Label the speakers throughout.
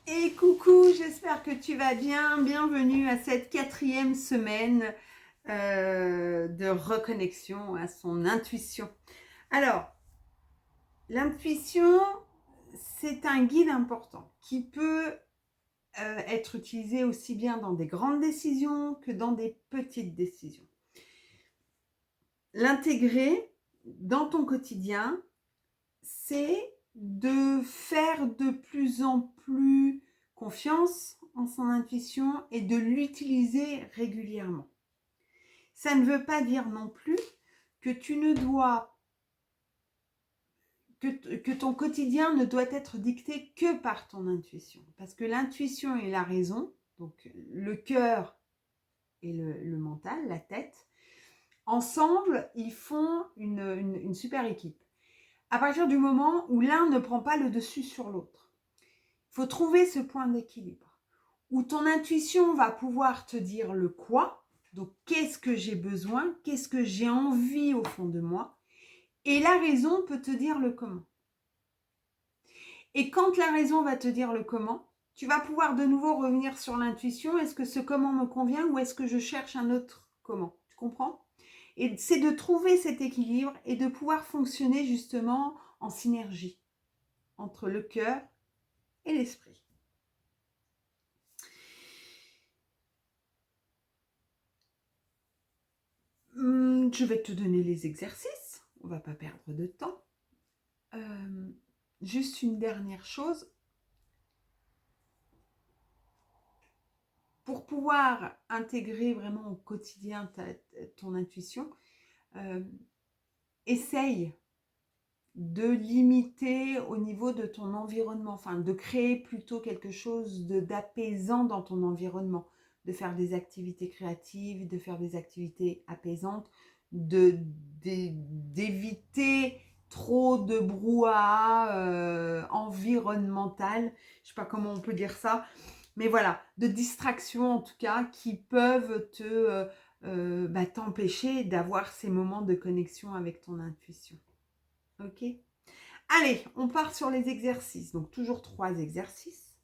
Speaker 1: Et coucou, j'espère que tu vas bien. Bienvenue à cette 4e semaine de reconnexion à son intuition. Alors, l'intuition, c'est un guide important qui peut être utilisé aussi bien dans des grandes décisions que dans des petites décisions. L'intégrer dans ton quotidien, c'est de faire de plus en plus confiance en son intuition et de l'utiliser régulièrement. Ça ne veut pas dire non plus que tu ne dois que ton quotidien ne doit être dicté que par ton intuition, parce que l'intuition et la raison, donc le cœur et le mental, la tête, ensemble, ils font une super équipe. À partir du moment où l'un ne prend pas le dessus sur l'autre, il faut trouver ce point d'équilibre où ton intuition va pouvoir te dire le quoi, donc qu'est-ce que j'ai besoin, qu'est-ce que j'ai envie au fond de moi, et la raison peut te dire le comment. Et quand la raison va te dire le comment, tu vas pouvoir de nouveau revenir sur l'intuition. Est-ce que ce comment me convient ou est-ce que je cherche un autre comment? Tu comprends? Et c'est de trouver cet équilibre et de pouvoir fonctionner justement en synergie entre le cœur et l'esprit. Je vais te donner les exercices. On ne va pas perdre de temps. Juste une dernière chose. Pour pouvoir intégrer vraiment au quotidien ton intuition, essaye de limiter au niveau de ton environnement, enfin de créer plutôt quelque chose d'apaisant dans ton environnement, de faire des activités créatives, de faire des activités apaisantes, d'éviter trop de brouhaha environnemental, je ne sais pas comment on peut dire ça, mais voilà, de distractions en tout cas qui peuvent t'empêcher d'avoir ces moments de connexion avec ton intuition. Ok? Allez, on part sur les exercices. Donc, toujours 3 exercices.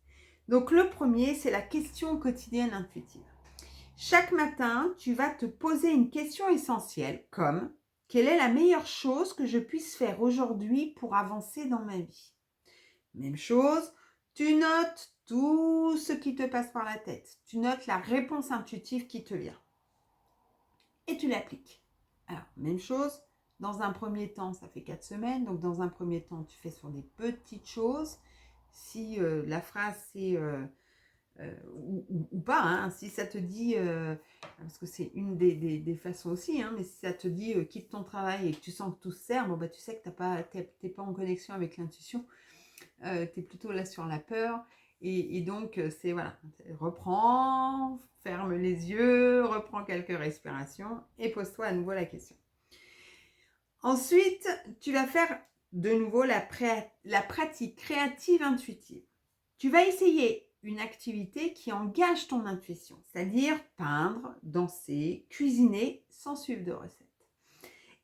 Speaker 1: Donc, le premier, c'est la question quotidienne intuitive. Chaque matin, tu vas te poser une question essentielle comme « Quelle est la meilleure chose que je puisse faire aujourd'hui pour avancer dans ma vie ?» Même chose, tu notes tout ce qui te passe par la tête. Tu notes la réponse intuitive qui te vient. Et tu l'appliques. Alors, même chose, dans un premier temps, ça fait 4 semaines, donc dans un premier temps, tu fais sur des petites choses. Si la phrase c'est, ou pas, hein, si ça te dit, parce que c'est une des façons aussi, hein, mais si ça te dit quitte ton travail et que tu sens que tout se sert, bon, bah, tu sais que t'es pas en connexion avec l'intuition, tu es plutôt là sur la peur. Et donc, c'est voilà, reprends, ferme les yeux, reprends quelques respirations et pose-toi à nouveau la question. Ensuite, tu vas faire de nouveau la pratique créative intuitive. Tu vas essayer une activité qui engage ton intuition, c'est-à-dire peindre, danser, cuisiner sans suivre de recette.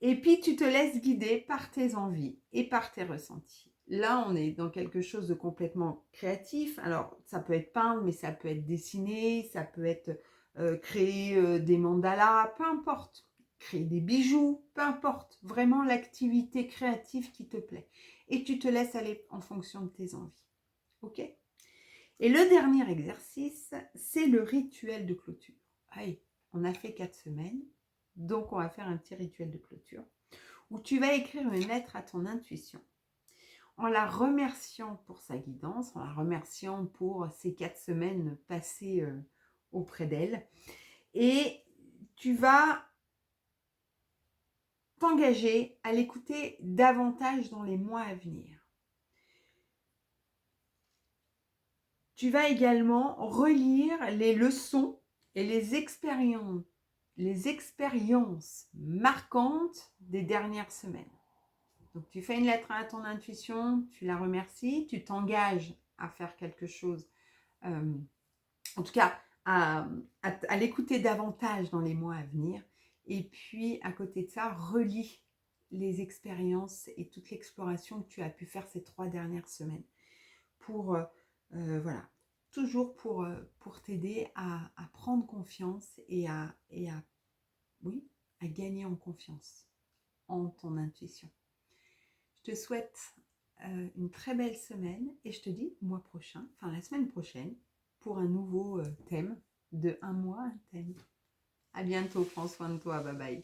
Speaker 1: Et puis, tu te laisses guider par tes envies et par tes ressentis. Là, on est dans quelque chose de complètement créatif. Alors, ça peut être peindre, mais ça peut être dessiner, ça peut être créer des mandalas, peu importe. Créer des bijoux, peu importe. Vraiment l'activité créative qui te plaît. Et tu te laisses aller en fonction de tes envies. Ok ? Et le dernier exercice, c'est le rituel de clôture. Allez, on a fait 4 semaines, donc on va faire un petit rituel de clôture où tu vas écrire une lettre à ton intuition en la remerciant pour sa guidance, en la remerciant pour ces 4 semaines passées auprès d'elle. Et tu vas t'engager à l'écouter davantage dans les mois à venir. Tu vas également relire les leçons et les expériences marquantes des dernières semaines. Donc, tu fais une lettre à ton intuition, tu la remercies, tu t'engages à faire quelque chose, en tout cas à l'écouter davantage dans les mois à venir. Et puis, à côté de ça, relis les expériences et toute l'exploration que tu as pu faire ces 3 dernières semaines pour voilà, toujours pour t'aider à prendre confiance oui, à gagner en confiance en ton intuition. Je te souhaite une très belle semaine et je te dis mois prochain, enfin la semaine prochaine, pour un nouveau thème de un mois, un thème. À bientôt, prends soin de toi, bye bye.